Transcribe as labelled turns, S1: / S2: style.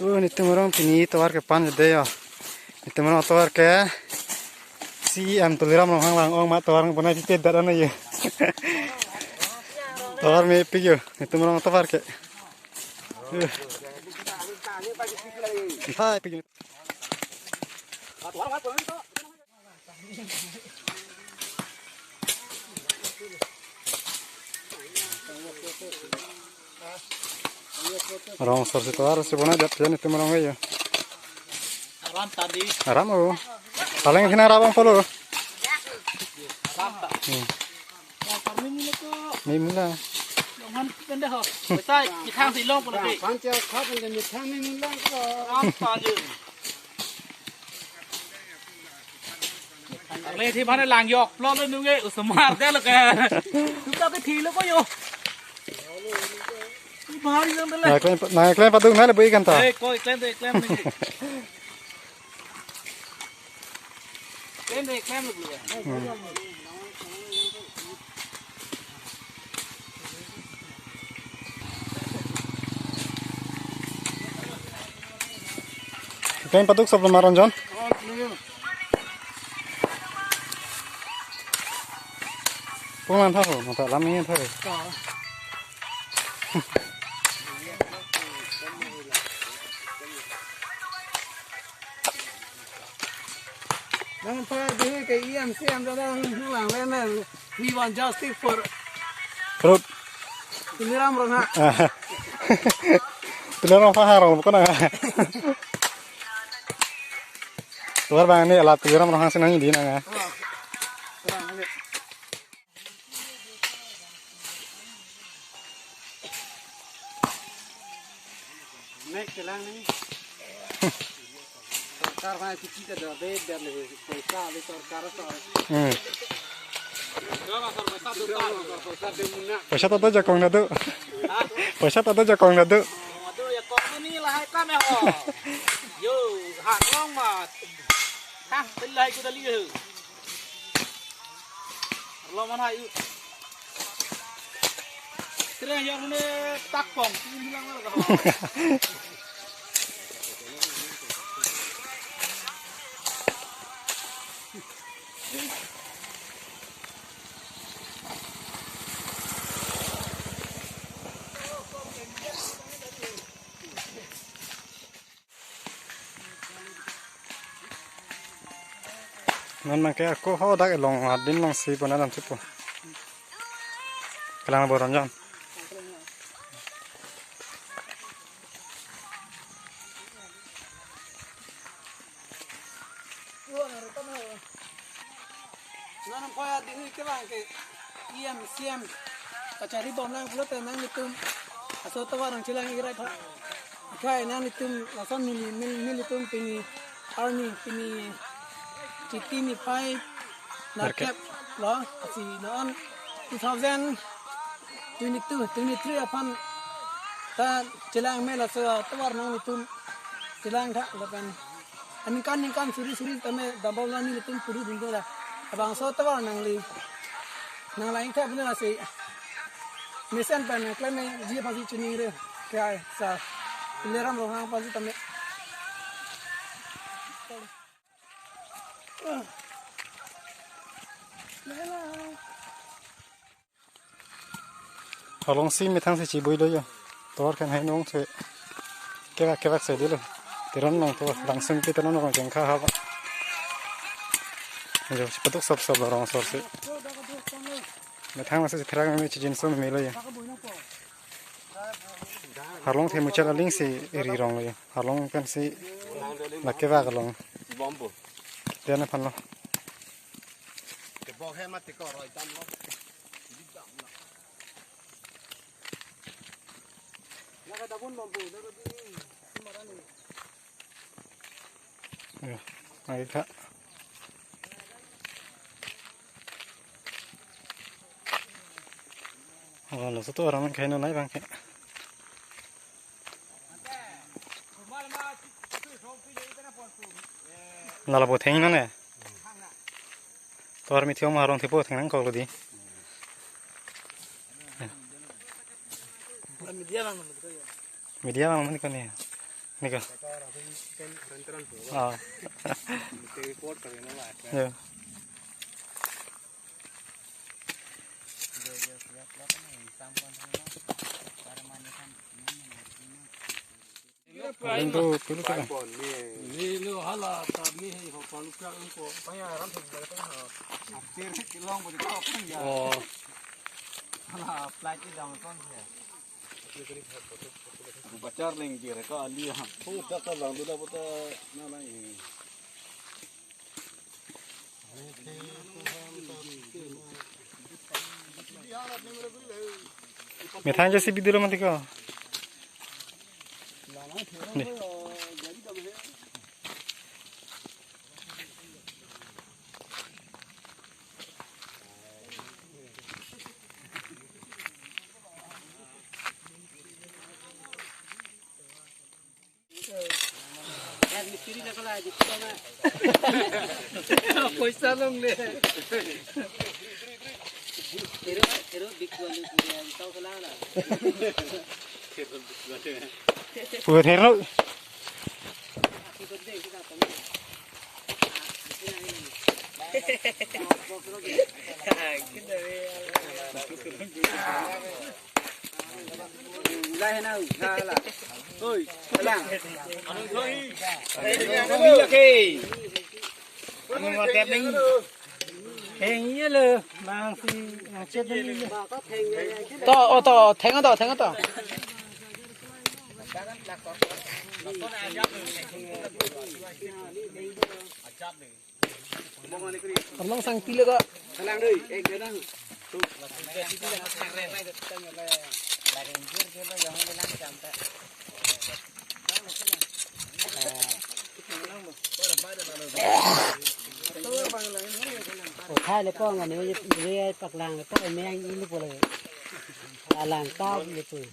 S1: Ni temurang pini tawar ke pan jede ya. Ni temurang tawar ke si am tuliram long lang ong ma tawar ng punai cipet darana ye. Tawar me pigyo. Ni temurang tawar ke. Hai pigyo. Orang sor situ harus sebenarnya jat jadi itu orang aja.
S2: Aram tadi.
S1: Aram oh. Paling kena rabang polo.
S2: Aram tak. Yang kami ni tu.
S1: Mimla.
S2: Jangan benda ho. Besar kita hang silong pun lagi.
S3: Pancel kau pun jadi kami mula kau.
S2: Aram tadi. Lê thì bạn làng giọt lo lên nuôi ở sầm mát cái là cái chúng ta cái thì nó có vô bao nhiêu nữa lên
S1: Nah, kalian patung mana beri kan ta?
S2: coi lên đây lên được rồi
S1: Kalian patung sebelum maron John? Pulang tahu, mata laminya tahu.
S3: Đang phải đi cái em xem ra đang làng lên này.
S2: we want justice for
S1: Perut.
S3: Tuliram orang ha.
S1: Tuliram faham bukan ah. Tuar bang ni alat tuliram orang senang ini nang.
S3: Nek kelang ni. Sarkar vai kita dah bed dah le. Paisa le sarkar sar.
S1: Paisa tu jakong nado. Paisa tu jakong nado.
S2: Aduh ya kok ini lah hai kami ho yo hak long mà ha bên đây kita lihat lo mana hai kira yang ini tak pom bilang lah
S1: Memang kayak aku hau dak long adin long si pun dalam situ. Kelang boran John.
S3: Nanti kau ada ni kelang ke. Iam siam. Cari bom lang pulut nang itu. Asal tu orang cilang irai tak. Kai nang itu lasan mil itu pini army pini citi ni pai nakap lah si non 2022 apan ta cilang mela so tawar nang itu cilang tak lepan anikan suri tame dabau ni itu puri dinggo lah abang so tawar nang lain tak benar si mesan pan klaim ji pasi cini re kai sa leram rohang pasi tame
S1: Halong si mitang si cibui lo yo. Tawar kan hai nong se. Kewak se dulu. Tiran nong tawar langsung kita nong jengka haba. Jadi sepetuk sop orang sor se. Mitang masih terang mi cijin so mi lo yo. Halong the mucha ling si iri rong lo yo. Halong kan si nakewak long.
S2: bombo
S1: Dia na pan lo.
S2: bo he mati ko roi tam lo
S3: Naga dabun bambu, naga di marani.
S1: Ya, ai kak. Oh, lo satu orang kain nai bang kak. Nala buat hang nane. Tuar mitiom harong tipu hang nang kau lodi.
S2: media bang
S1: Media bang mana kau ni? นี่ก็อ๋อเออPaling tuh dulu kan.
S3: Ni lu hala ta mi hei ho pa lu ka un ko pa ya ram thum ba ta ha
S2: Tir ki long bo ko phang ya.
S3: oh
S2: Hala flight ki dang kon ya.
S3: bachar leng ki re ka ali ha ho ta ka lang du da bo ta na lai
S1: Methan jasi bidura mati ko. Nih.
S3: पैसा लोग ले
S1: Buat hero.
S2: Lai nào ra là. Ôi, lang. Anh ngồi tép đánh.
S3: Thèn như là mang si chết đi to thèn to Long sang pila ka
S2: Lang đây, anh cái đó.
S4: Hai là con là nếu như bạc làng là các anh em như vậy là làng cao như vậy.